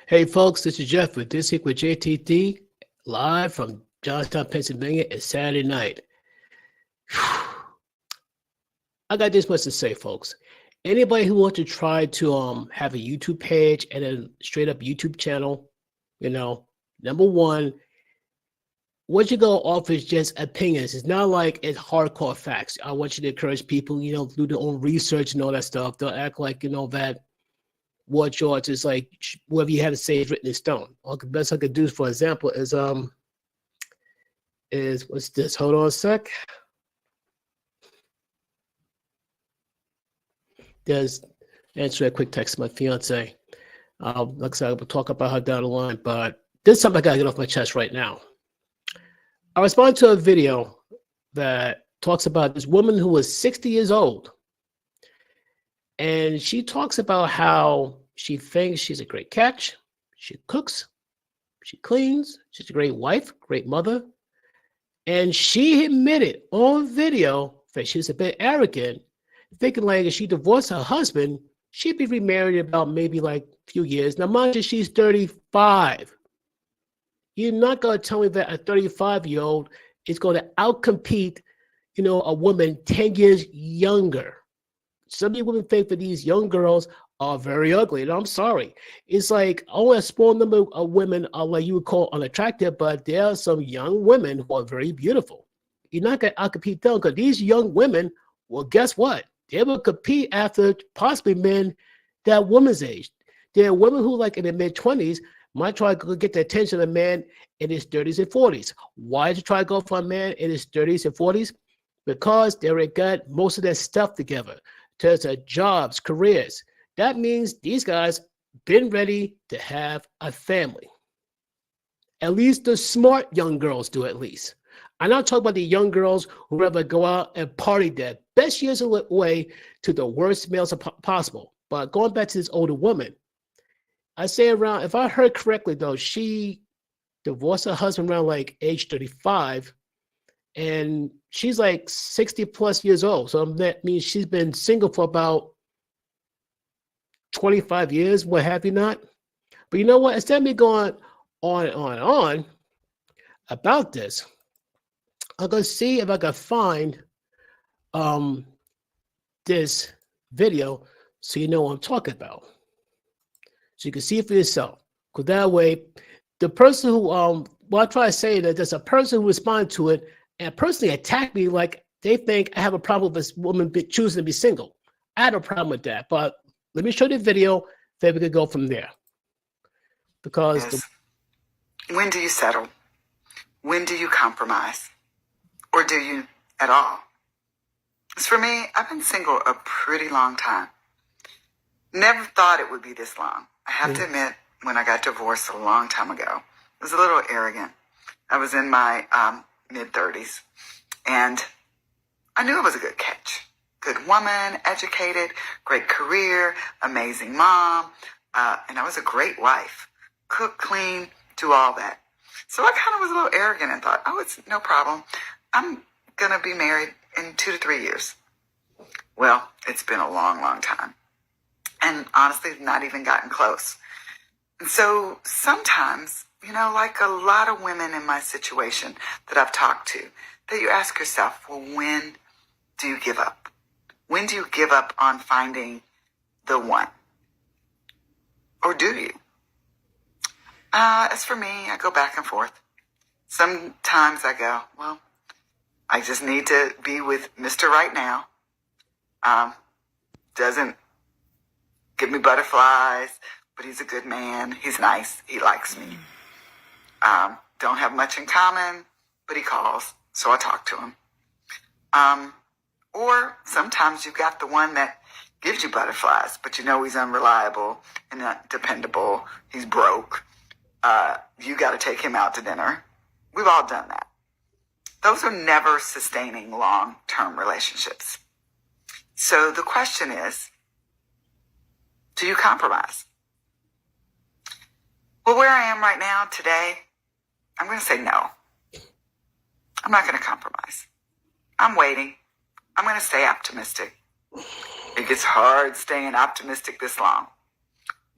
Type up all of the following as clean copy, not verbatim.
Hey folks, this is Jeff with This Week with JTD, live from Johnstown, Pennsylvania. It's Saturday night. I got this much to say, folks. Anybody who wants to try to have a YouTube page and a straight up YouTube channel, number one, what you go off is just opinions. It's not like it's hardcore facts. I want you to encourage people, do their own research and all that stuff. Don't act like that what yours is like whatever you have to say is written in stone. All the best I could do, for example, is what's this? Hold on a sec. There's answer a quick text to my fiance. Like I said, we'll talk about her down the line, but this is something I gotta get off my chest right now. I responded to a video that talks about this woman who was 60 years old. And she talks about how she thinks she's a great catch. She cooks, she cleans, she's a great wife, great mother. And she admitted on video that she's a bit arrogant, thinking like if she divorced her husband, she'd be remarried about maybe like a few years. Now, mind you, she's 35. You're not going to tell me that a 35-year-old is going to outcompete, a woman 10 years younger. Some of you women think that these young girls are very ugly, and I'm sorry. It's like only a small number of women are like you would call unattractive, but there are some young women who are very beautiful. You're not going to outcompete them because these young women, well, guess what? They will compete after possibly men that woman's age. There are women who, like in their mid-20s, might try to get the attention of a man in his 30s and 40s. Why did you try to go for a man in his 30s and 40s? Because they already got most of their stuff together. In terms of jobs, careers. That means these guys been ready to have a family. At least the smart young girls do, at least. I'm not talking about the young girls who rather go out and party their best years away to the worst males possible. But going back to this older woman, I say around, if I heard correctly though, she divorced her husband around like age 35. And she's like 60 plus years old. So that means she's been single for about 25 years, what have you not. But you know what? Instead of me going on and on and on about this, I'm going to see if I can find this video so you know what I'm talking about. So you can see it for yourself. Because that way, the person who, I try to say that there's a person who responded to it and personally attack me like they think I have a problem with this woman choosing to be single. I had a problem with that, but let me show you the video, then we could go from there. Because yes. When do you settle? When do you compromise? Or do you at all? As for me, I've been single a pretty long time. Never thought it would be this long. I have to admit, when I got divorced a long time ago, I was a little arrogant. I was in my mid-30s. And I knew I was a good catch. Good woman, educated, great career, amazing mom. And I was a great wife. Cook, clean, do all that. So I kind of was a little arrogant and thought, oh, it's no problem. I'm going to be married in 2 to 3 years. Well, it's been a long, long time. And honestly, not even gotten close. And so sometimes, like a lot of women in my situation that I've talked to, that you ask yourself, well, when do you give up? When do you give up on finding the one? Or do you? As for me, I go back and forth. Sometimes I go, well, I just need to be with Mr. Right Now. Doesn't give me butterflies, but he's a good man. He's nice. He likes me. Don't have much in common, but he calls, so I talk to him. Or sometimes you've got the one that gives you butterflies, but he's unreliable and not dependable. He's broke. You got to take him out to dinner. We've all done that. Those are never sustaining long-term relationships. So the question is, do you compromise? Well, where I am right now today, I'm going to say no. I'm not going to compromise. I'm waiting. I'm going to stay optimistic. It gets hard staying optimistic this long,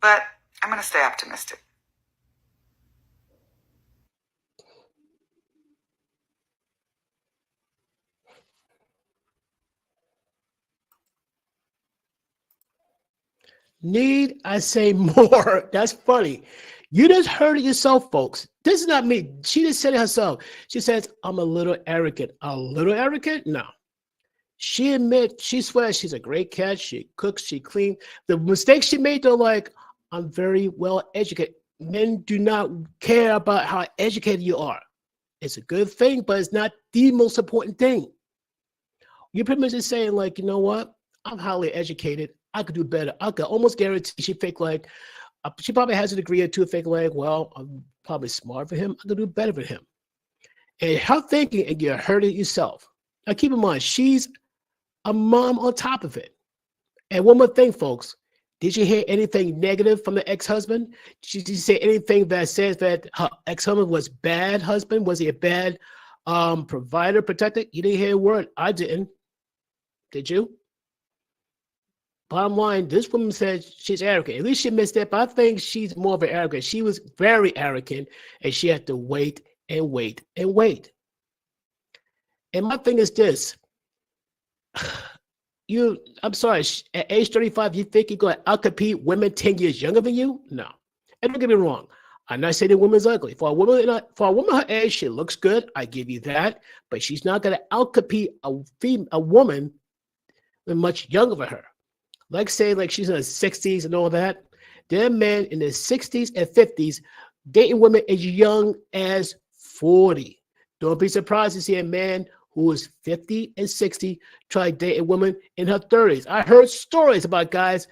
but I'm going to stay optimistic. Need I say more? That's funny. You just heard it yourself, folks. This is not me. She just said it herself. She says, I'm a little arrogant. A little arrogant? No. She admits, she swears she's a great cat. She cooks, she cleans. The mistakes she made, though, like, I'm very well educated. Men do not care about how educated you are. It's a good thing, but it's not the most important thing. You're pretty much just saying, like, you know what? I'm highly educated. I could do better. I could almost guarantee she think like, she probably has a degree or two, think like, well, I'm probably smart for him. I could do better for him. And her thinking, and you heard it yourself. Now, keep in mind, she's a mom on top of it. And one more thing, folks. Did you hear anything negative from the ex-husband? Did you say anything that says that her ex-husband was bad husband? Was he a bad provider, protector? You didn't hear a word. I didn't. Did you? Bottom line, this woman said she's arrogant. At least she missed that, but I think she's more of an arrogant. She was very arrogant, and she had to wait and wait and wait. And my thing is this. I'm sorry, at age 35, you think you're going to outcompete women 10 years younger than you? No. And don't get me wrong. I'm not saying the woman's ugly. For a woman her age, she looks good. I give you that. But she's not going to outcompete a woman much younger than her. Like say, like she's in her 60s and all that. There are men in their 60s and 50s dating women as young as 40. Don't be surprised to see a man who is 50 and 60 try dating women in her 30s. I heard stories about guys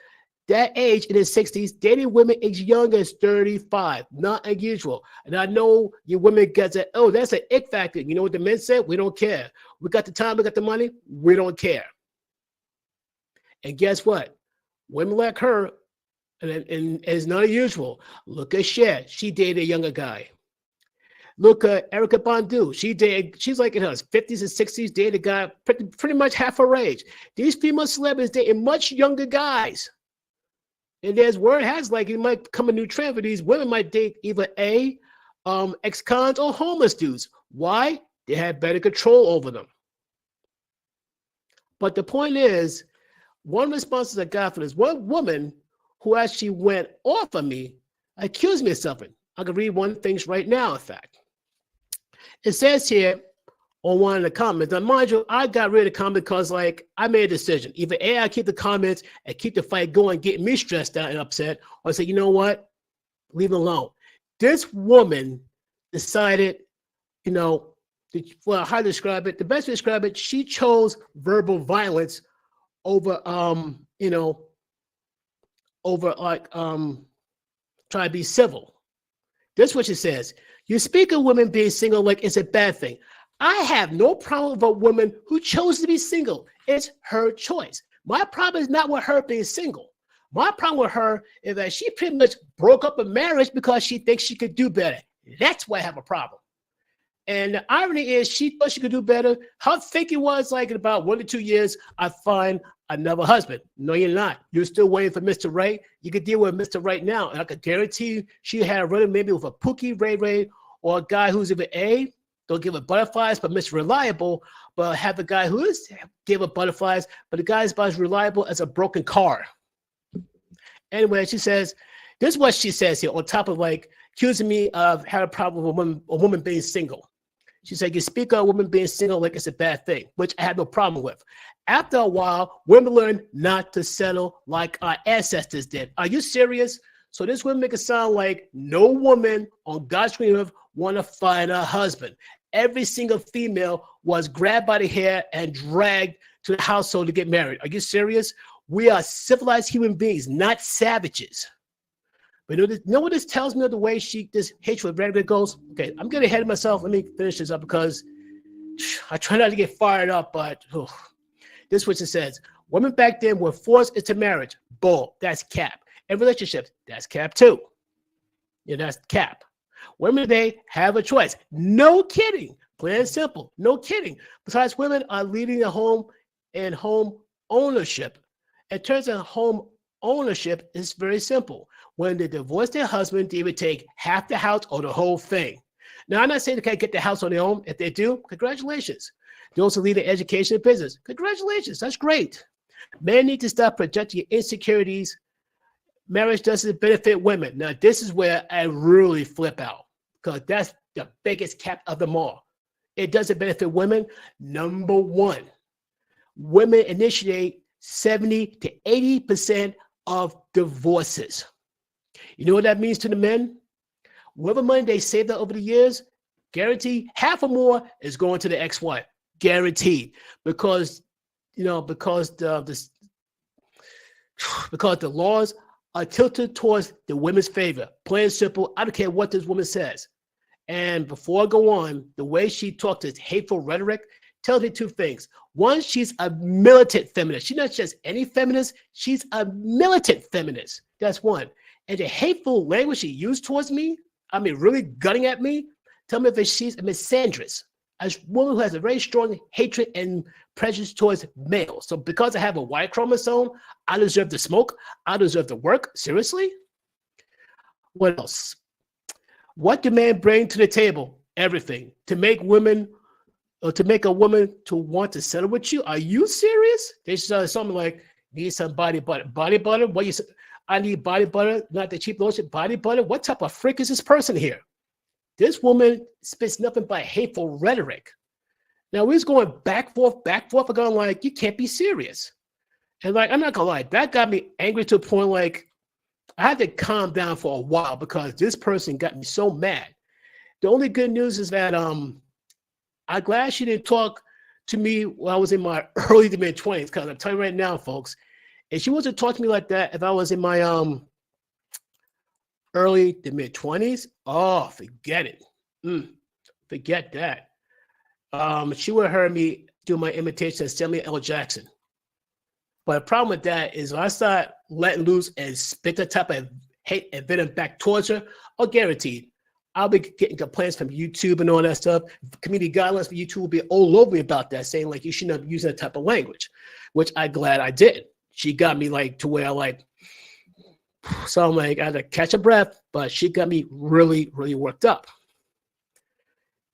that age in their 60s dating women as young as 35. Not unusual. And I know you women get that, oh, that's an ick factor. You know what the men said? We don't care. We got the time, we got the money, we don't care. And guess what? Women like her, and it's not unusual. Look at Cher. She dated a younger guy. Look at Erica Badu. She's like in her 50s and 60s, dated a guy pretty much half her age. These female celebrities dating much younger guys. And there's word has like it might come a new trend for these women might date either ex-cons or homeless dudes. Why? They have better control over them. But the point is, one response I got from this one woman who actually went off on me, accused me of something. I can read one of the things right now, in fact. It says here on one of the comments, now mind you, I got rid of the comment because like I made a decision. Either A, I keep the comments and keep the fight going, get me stressed out and upset, or say, you know what? Leave it alone. This woman decided, you know, well, how to describe it? The best way to describe it, she chose verbal violence over try to be civil. This is what she says. You speak of women being single like it's a bad thing. I have no problem with a woman who chose to be single. It's her choice. My problem is not with her being single. My problem with her is that she pretty much broke up a marriage because she thinks she could do better. That's why I have a problem. And the irony is she thought she could do better. Her thinking was like in about 1 to 2 years, I find another husband. No, you're not. You're still waiting for Mr. Right. You could deal with Mr. Right now. And I could guarantee you she had a running maybe with a Pookie Ray Ray or a guy who's either A, don't give her butterflies, but Mr. Reliable, but have the guy who is give her butterflies, but the guy is about as reliable as a broken car. Anyway, she says, this is what she says here on top of like accusing me of having a problem with a woman being single. She said, you speak of a woman being single like it's a bad thing, which I had no problem with. After a while, women learn not to settle like our ancestors did. Are you serious? So this would make it sound like no woman on God's green earth want to find a husband. Every single female was grabbed by the hair and dragged to the household to get married. Are you serious? We are civilized human beings, not savages. But you know what this tells me of the way this hatred rhetoric goes? Okay, I'm getting ahead of myself. Let me finish this up because I try not to get fired up, but this is what it says. Women back then were forced into marriage. Bull, that's cap. And relationships, that's cap too. Yeah, that's cap. Women today have a choice. No kidding. Plain and simple. No kidding. Besides, women are leading the home and home ownership. In terms of home ownership, it's very simple. When they divorce their husband, they would take half the house or the whole thing. Now, I'm not saying they can't get the house on their own. If they do, congratulations. They also lead the education and business. Congratulations. That's great. Men need to stop projecting your insecurities marriage doesn't benefit women. Now, this is where I really flip out because that's the biggest cap of them all. It doesn't benefit women. Number one, women initiate 70 to 80% of divorces. You know what that means to the men? Whatever money they saved up over the years, guaranteed half or more is going to the ex-wife. Guaranteed. Because because the laws are tilted towards the women's favor. Plain and simple. I don't care what this woman says. And before I go on, the way she talked this hateful rhetoric tells me two things. One, she's a militant feminist. She's not just any feminist. She's a militant feminist. That's one. And the hateful language she used towards me, I mean, really gutting at me, tell me if she's a misandrist, a woman who has a very strong hatred and prejudice towards males. So because I have a Y chromosome, I deserve to smoke. I deserve to work. Seriously? What else? What do men bring to the table? Everything. To make women, or to make a woman to want to settle with you? Are you serious? They said something like, need some body butter. Body butter? What you say? I need body butter, not the cheap lotion. Body butter? What type of freak is this person here? This woman spits nothing but hateful rhetoric. Now we're just going back, forth, and going like, you can't be serious. And like, I'm not gonna lie, that got me angry to a point like, I had to calm down for a while because this person got me so mad. The only good news is that I'm glad she didn't talk to me when I was in my early to mid 20s. Because I'm telling you right now, folks, if she wasn't talking to me like that, if I was in my early to mid 20s, oh, forget it. Forget that. She would have heard me do my imitation of Samuel L. Jackson. But the problem with that is when I start letting loose and spit the type of hate and venom back towards her, oh, guaranteed, I'll be getting complaints from YouTube and all that stuff. Community guidelines for YouTube will be all over me about that, saying like you shouldn't be using that type of language, which I'm glad I did. She got me like to where I like, so I'm like, I had to catch a breath, but she got me really, really worked up.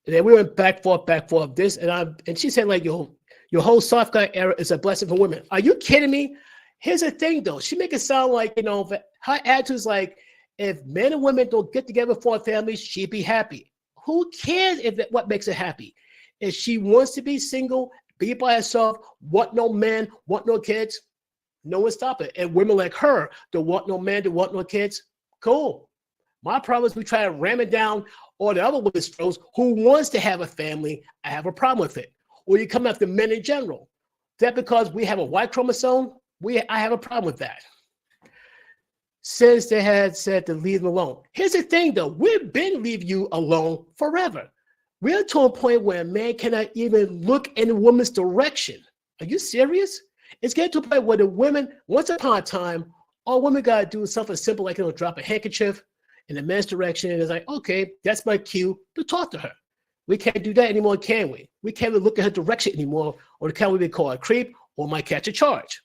And then we went back, forth, this, and she said like, your whole soft guy era is a blessing for women. Are you kidding me? Here's the thing though. She make it sound like, her attitude is like, if men and women don't get together for a family, she'd be happy. Who cares what makes her happy? If she wants to be single, be by herself, want no man, want no kids, no one stop it. And women like her don't want no man, don't want no kids, cool. My problem is we try to ram it down all the other women's throats who wants to have a family. I have a problem with it. Or you come after men in general. That because we have a Y chromosome, I have a problem with that. Since they had said to leave them alone. Here's the thing though, we've been leave you alone forever. We're to a point where a man cannot even look in a woman's direction. Are you serious? It's getting to a point where the women, once upon a time, all women gotta do is something simple like drop a handkerchief in the man's direction. And it's like, okay, that's my cue to talk to her. We can't do that anymore, can we? We can't even look at her direction anymore, or can we be called a creep or might catch a charge?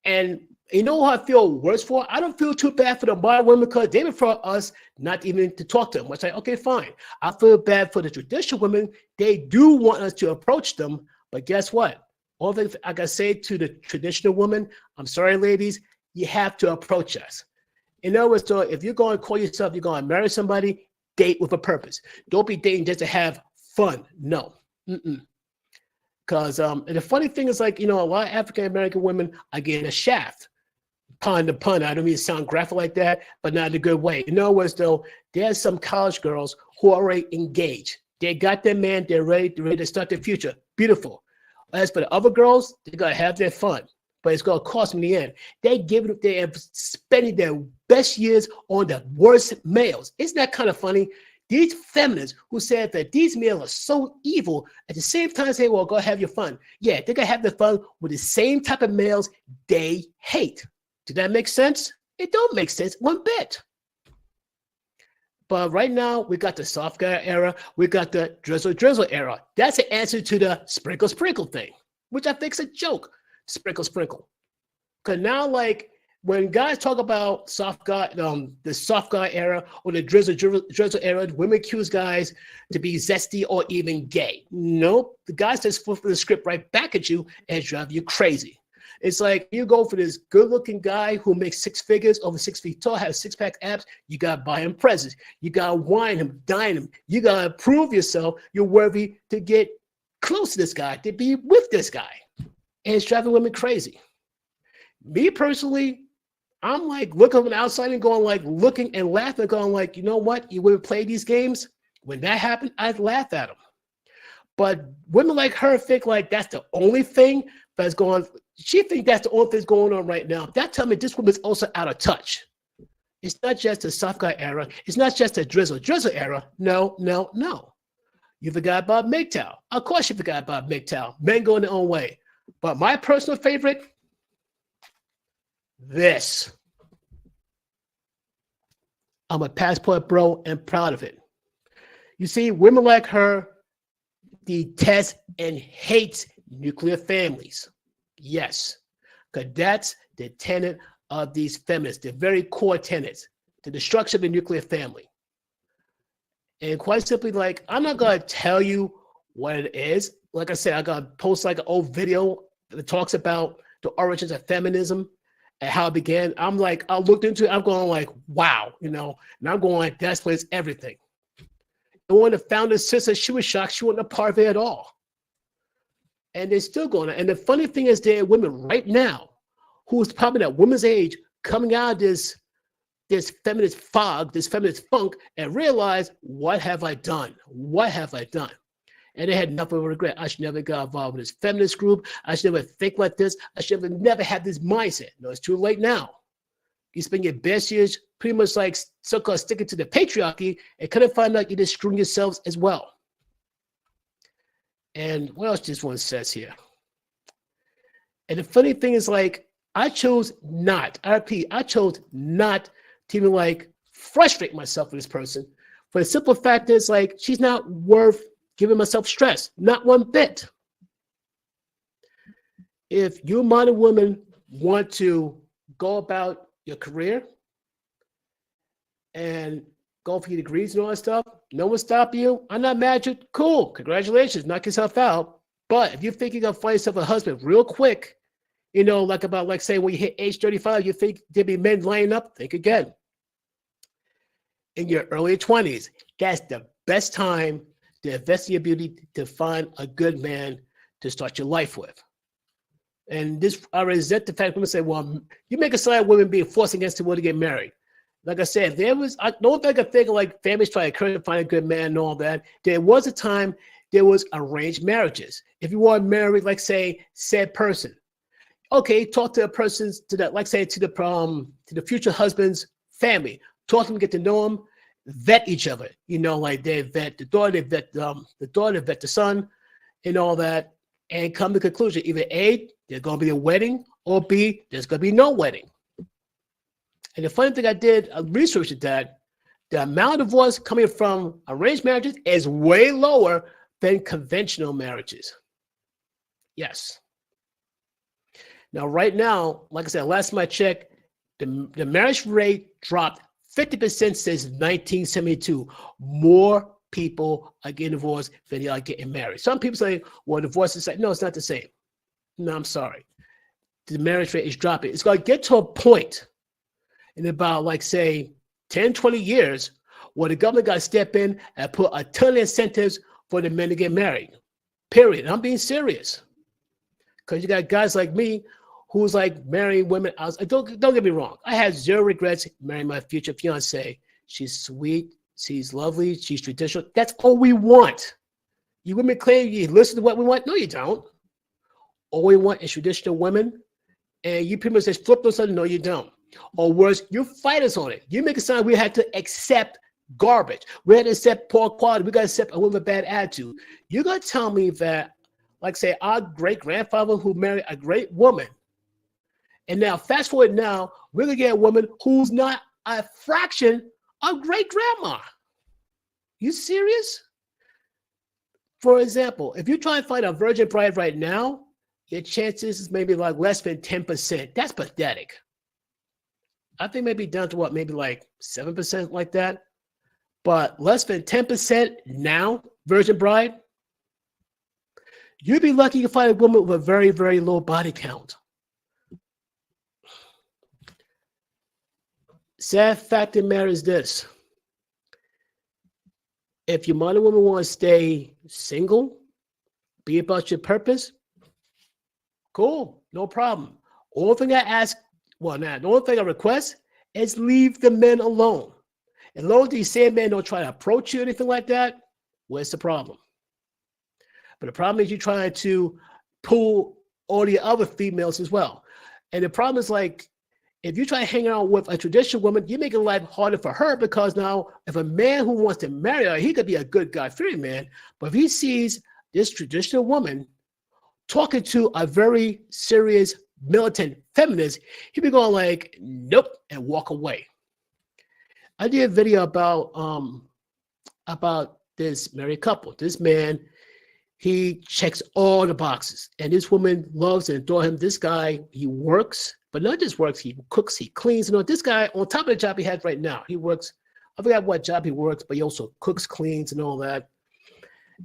And you know what I feel worse for? I don't feel too bad for the modern women because they prefer us not even to talk to them. It's like, okay, fine. I feel bad for the traditional women. They do want us to approach them, but guess what? All things I gotta say to the traditional women, I'm sorry, ladies, you have to approach us. In other words, so if you're going to call yourself, you're going to marry somebody, date with a purpose. Don't be dating just to have fun. No. Because the funny thing is like, a lot of African-American women are getting a shaft. Pun to pun. I don't mean to sound graphic like that, but not in a good way. In other words, though, there's some college girls who are already engaged. They got their man. They're ready to start their future. Beautiful. As for the other girls, they're going to have their fun. But it's going to cost them in the end. They have spending their best years on the worst males. Isn't that kind of funny? These feminists who said that these males are so evil, at the same time say, well, go have your fun. Yeah, they're going to have their fun with the same type of males they hate. Did that make sense? It don't make sense one bit. But right now, we got the soft guy era. We got the drizzle era. That's the answer to the sprinkle thing, which I think is a joke. Sprinkle. Because now, like, when guys talk about the soft guy era or the drizzle era, women accuse guys to be zesty or even gay. Nope. The guys just flip the script right back at you and drive you crazy. It's like you go for this good-looking guy who makes six figures, over 6 feet tall, has six-pack abs. You gotta buy him presents. You gotta wine him, dine him. You gotta prove yourself you're worthy to get close to this guy, to be with this guy. And it's driving women crazy. Me personally, I'm like looking from the outside and going like looking and laughing, going like, you know what? You would play these games. When that happened, I'd laugh at them. But women like her think like that's the only thing that's going on. She thinks that's the only thing that's going on right now. That tells me this woman's also out of touch. It's not just the soft guy era. It's not just the drizzle era. No. You forgot about MGTOW. Of course you forgot about MGTOW. Men going their own way. But my personal favorite, this. I'm a passport bro and proud of it. You see, women like her detest and hates nuclear families. Yes, because that's the tenet of these feminists, the very core tenets, the destruction of the nuclear family. And quite simply, like, I'm not going to tell you what it is. Like I said, I got to post like an old video that talks about the origins of feminism and how it began. I'm like, I looked into it, I'm going like, wow, and I'm going like, that explains everything. And when the founder's sister, she was shocked she wasn't a part of it at all. And they're still going on. And the funny thing is there are women right now who's probably that woman's age coming out of this feminist fog, this feminist funk, and realize, what have I done? What have I done? And they had nothing but regret. I should never got involved with this feminist group. I should never think like this. I should never have this mindset. No, it's too late now. You spend your best years pretty much like so-called sticking to the patriarchy and kind of find out you're just screwing yourselves as well. And what else this one says here? And the funny thing is, like, I chose not to even like frustrate myself with this person. For the simple fact is, like, she's not worth giving myself stress, not one bit. If you modern women want to go about your career and go for your degrees and all that stuff, no one stop you. I'm not mad at you. Cool. Congratulations. Knock yourself out. But if you think you're going to find yourself a husband real quick, like say when you hit age 35, you think there'll be men lining up, think again. In your early 20s, that's the best time to invest in your beauty to find a good man to start your life with. And this, I resent the fact women say, well, you make a sign of women being forced against the will to get married. Like I said, I don't think I think like families try to encourage to find a good man and all that. There was a time there was arranged marriages. If you want to marry, like say, said person, okay, talk to a person's to that, like say to the future husband's family. Talk to them, get to know them, vet each other. Like they vet the daughter, they vet the son, and all that, and come to the conclusion: either A, there's going to be a wedding, or B, there's going to be no wedding. And the funny thing I researched that the amount of divorce coming from arranged marriages is way lower than conventional marriages. Yes. Now, right now, like I said, last time I checked, the marriage rate dropped 50% since 1972. More people are getting divorced than they are getting married. Some people say, well, divorce is like, no, it's not the same. No, I'm sorry. The marriage rate is dropping. It's going to get to a point in about, like, say, 10, 20 years where the government got to step in and put a ton of incentives for the men to get married. Period. I'm being serious. Because you got guys like me who's like marrying women. Don't get me wrong. I had zero regrets marrying my future fiance. She's sweet. She's lovely. She's traditional. That's all we want. You women claim you listen to what we want. No, you don't. All we want is traditional women. And you pretty much just flip those something. No, you don't. Or worse, you fight us on it. You make it sound we had to accept garbage. We had to accept poor quality. We got to accept a woman with a bad attitude. You're going to tell me that, like say, our great-grandfather who married a great woman, and now fast forward now, we're going to get a woman who's not a fraction of great-grandma. You serious? For example, if you try and find a virgin bride right now, your chances is maybe like less than 10%. That's pathetic. I think maybe down to what, maybe like 7% like that. But less than 10% now, virgin bride, you'd be lucky to find a woman with a very, very low body count. Sad fact of the matter is this. If your modern woman want to stay single, be about your purpose, cool, no problem. Only thing I ask, well, now, the only thing I request is leave the men alone. As long as these same men don't try to approach you or anything like that, where's the problem? But the problem is you're trying to pull all the other females as well. And the problem is like, if you try to hang out with a traditional woman, you're making life harder for her because now if a man who wants to marry her, he could be a good God-fearing man, but if he sees this traditional woman talking to a very serious militant feminist, he'd be going like, nope, and walk away. I did a video about this married couple. This man, he checks all the boxes, and this woman loves and adores him. This guy, he works, but not just works, he cooks, he cleans. You know, this guy, on top of the job he has right now, he works, I forgot what job he works, but he also cooks, cleans, and all that.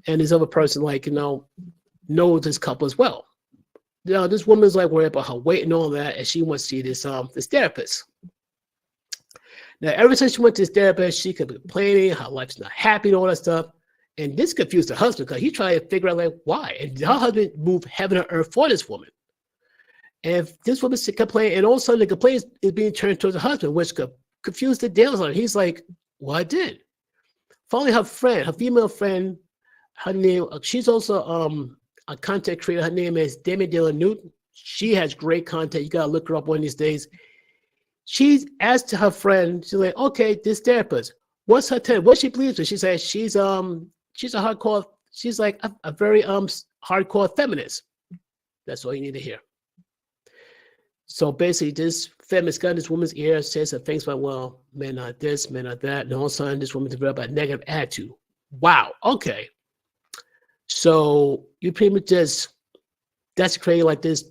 And this other person, like, you know, knows this couple as well. You know, this woman's like worried about her weight and all that, and she wants to see this therapist. Now, ever since she went to this therapist, she kept complaining, her life's not happy and all that stuff. And this confused her husband because he tried to figure out like why. And her husband moved heaven and earth for this woman. And if this woman complained, and all of a sudden the complaint is being turned towards the husband, which confused the deals on. He's like, well, I did. Finally, her friend, her female friend, her name, she's also a content creator. Her name is Demi Newton. She has great content. You gotta look her up one of these days. She's asked her friend, she's like, okay, this therapist, what's her test? What she believes in? She says she's a hardcore, she's like a very hardcore feminist. That's all you need to hear. So basically, this feminist got in this woman's ear, says some things about, well, men are this, men are that, and all of a sudden this woman developed a negative attitude. Wow, okay. So you pretty much just desecrating like this.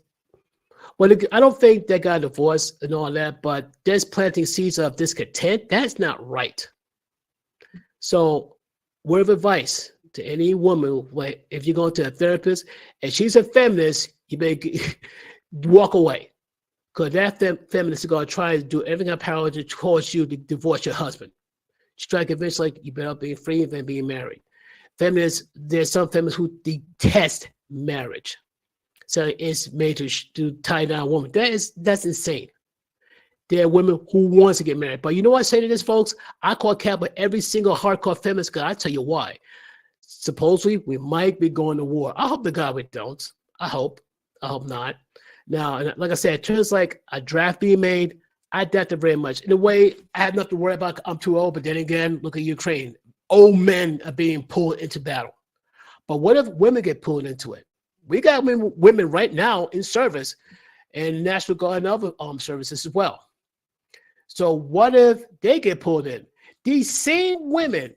Well, I don't think they got divorced and all that, but there's planting seeds of discontent. That's not right. So, word of advice to any woman, like if you're going to a therapist and she's a feminist, you better walk away. Because that feminist is going to try to do everything in her power to cause you to divorce your husband. She's trying to convince like you better be free than being married. Feminists, there's some feminists who detest marriage. So it's made to tie down a woman. That's insane. There are women who wants to get married. But you know what I say to this, folks? I call cap with every single hardcore feminist guy. I tell you why. Supposedly, we might be going to war. I hope the God we don't. I hope not. Now, like I said, it turns like a draft being made. I doubt it very much. In a way, I have nothing to worry about. I'm too old. But then again, look at Ukraine. Old men are being pulled into battle. But what if women get pulled into it? We got women right now in service and National Guard and other armed services as well. So what if they get pulled in? These same women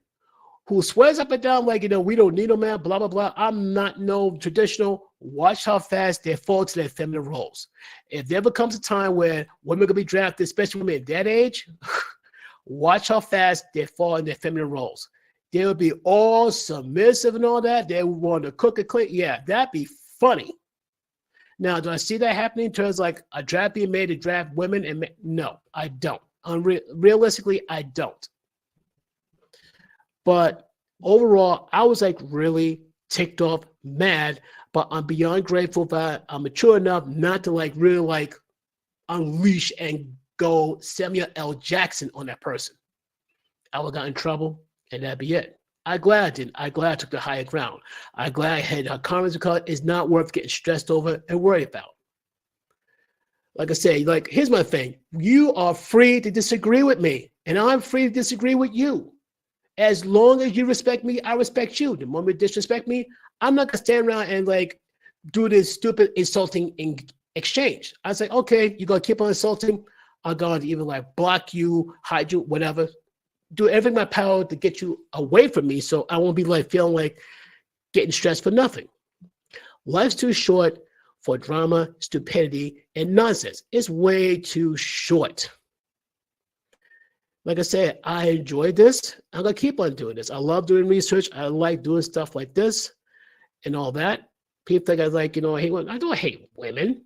who swears up and down like, you know, we don't need no man, blah, blah, blah. I'm not no traditional. Watch how fast they fall to their feminine roles. If there ever comes a time where women are going to be drafted, especially women at that age, watch how fast they fall in their feminine roles. They would be all submissive and all that. They would want to cook and clean. Yeah, that'd be funny. Now, do I see that happening in terms of like a draft being made to draft women? And men? No, I don't. Realistically, I don't. But overall, I was like really ticked off, mad, but I'm beyond grateful that I'm mature enough not to like really like unleash and go Samuel L. Jackson on that person. I would have got in trouble. And that'd be it. I'm glad I didn't. I'm glad I took the higher ground. I'm glad I had her comments because it's not worth getting stressed over and worried about. Like I say, like, here's my thing. You are free to disagree with me, and I'm free to disagree with you. As long as you respect me, I respect you. The moment you disrespect me, I'm not going to stand around and, like, do this stupid insulting exchange. I say, okay, you're going to keep on insulting. I'm going to even, like, block you, hide you, whatever. Do everything in my power to get you away from me so I won't be like feeling like getting stressed for nothing. Life's too short for drama, stupidity, and nonsense. It's way too short. Like I said, I enjoy this. I'm going to keep on doing this. I love doing research. I like doing stuff like this and all that. People think I like, you know, I hate women. I don't hate women.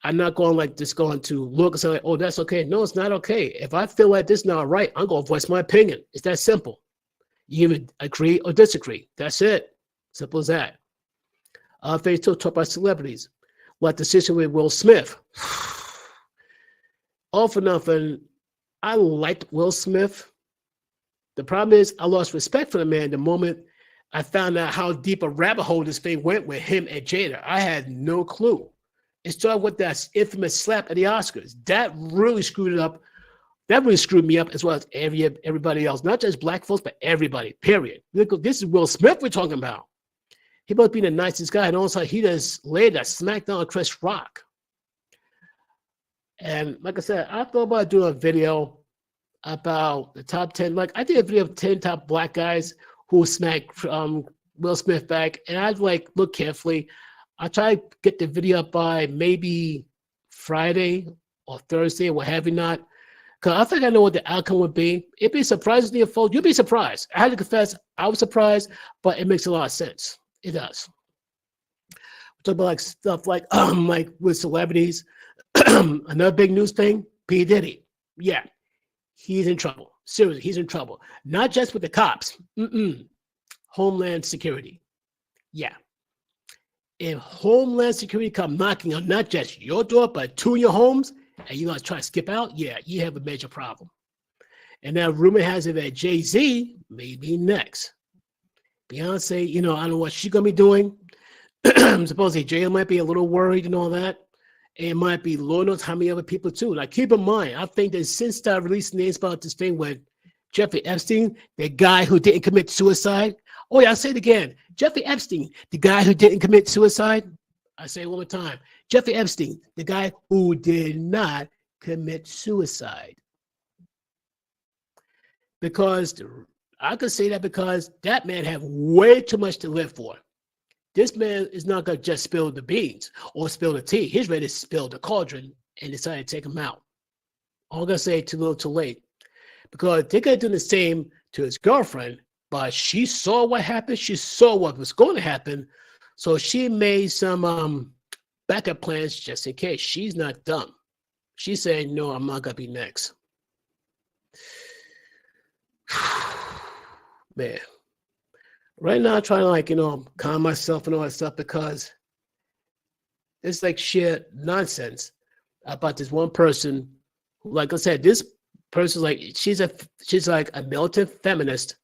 I'm not going like just going to look and say, like, oh, that's okay. No, it's not okay. If I feel like this is not right, I'm going to voice my opinion. It's that simple. You either agree or disagree. That's it. Simple as that. Phase 2, talk about celebrities. Like the situation with Will Smith. All for nothing, I liked Will Smith. The problem is I lost respect for the man the moment I found out how deep a rabbit hole this thing went with him and Jada. I had no clue. It started with that infamous slap at the Oscars. That really screwed it up. That really screwed me up as well as everybody else. Not just black folks, but everybody, period. Look, this is Will Smith we're talking about. He must be the nicest guy. And also he just laid that smackdown on Chris Rock. And like I said, I thought about doing a video about the top 10. Like I did a video of 10 top black guys who smacked Will Smith back. And I'd like look carefully. I try to get the video up by maybe Friday or Thursday or what have you not. Because I think I know what the outcome would be. It'd be surprising to you folks. You'd be surprised. I had to confess, I was surprised, but it makes a lot of sense. It does. We talk about like stuff like with celebrities. Another big news thing, P. Diddy. Yeah, he's in trouble. Seriously, he's in trouble. Not just with the cops. Homeland Security. Yeah. If Homeland Security come knocking on not just your door, but two in your homes, and you're going to try to skip out, yeah, you have a major problem. And now rumor has it that Jay-Z may be next. Beyonce, I don't know what she's going to be doing. Supposedly Jay might be a little worried and all that. It might be Lord knows how many other people too. Like, keep in mind, I think that since I released names about this thing with Jeffrey Epstein, the guy who didn't commit suicide. Oh yeah, I'll say it again. Jeffrey Epstein, the guy who didn't commit suicide. I say it one more time. Jeffrey Epstein, the guy who did not commit suicide. Because I could say that because that man had way too much to live for. This man is not going to just spill the beans or spill the tea. He's ready to spill the cauldron and decided to take him out. All I'm going to say, too little too late. Because they're going to do the same to his girlfriend, but she saw what happened. She saw what was going to happen. So she made some backup plans just in case. She's not dumb. She said, no, I'm not going to be next. Man. Right now, I'm trying to, calm myself and all that stuff because it's like sheer nonsense about this one person. Like I said, this person's like, she's like a militant feminist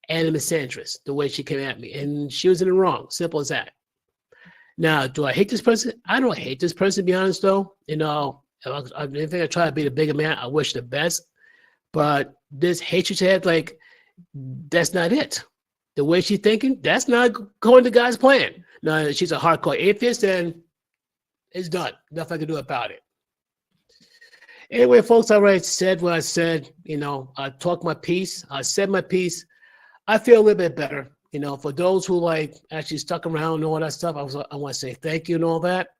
and a misandrist, the way she came at me. And she was in the wrong. Simple as that. Now, do I hate this person? I don't hate this person, to be honest, though. I think I try to be the bigger man. I wish the best. But this hatred she had, like, that's not it. The way she's thinking, that's not going to God's plan. Now, she's a hardcore atheist, and it's done. Nothing I can do about it. Anyway, folks, I already said what I said. I talked my piece. I said my piece. I feel a little bit better. For those who actually stuck around and all that stuff, I want to say thank you and all that.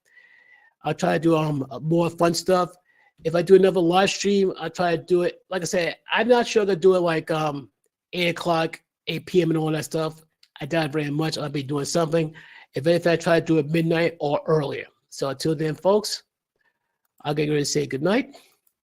I'll try to do more fun stuff. If I do another live stream, I'll try to do it. Like I said, I'm not sure I'm going to do it like 8 o'clock, 8 p.m. and all that stuff. I doubt very much I'll be doing something. If anything, I try to do it midnight or earlier. So until then, folks, I'll get ready to say good night.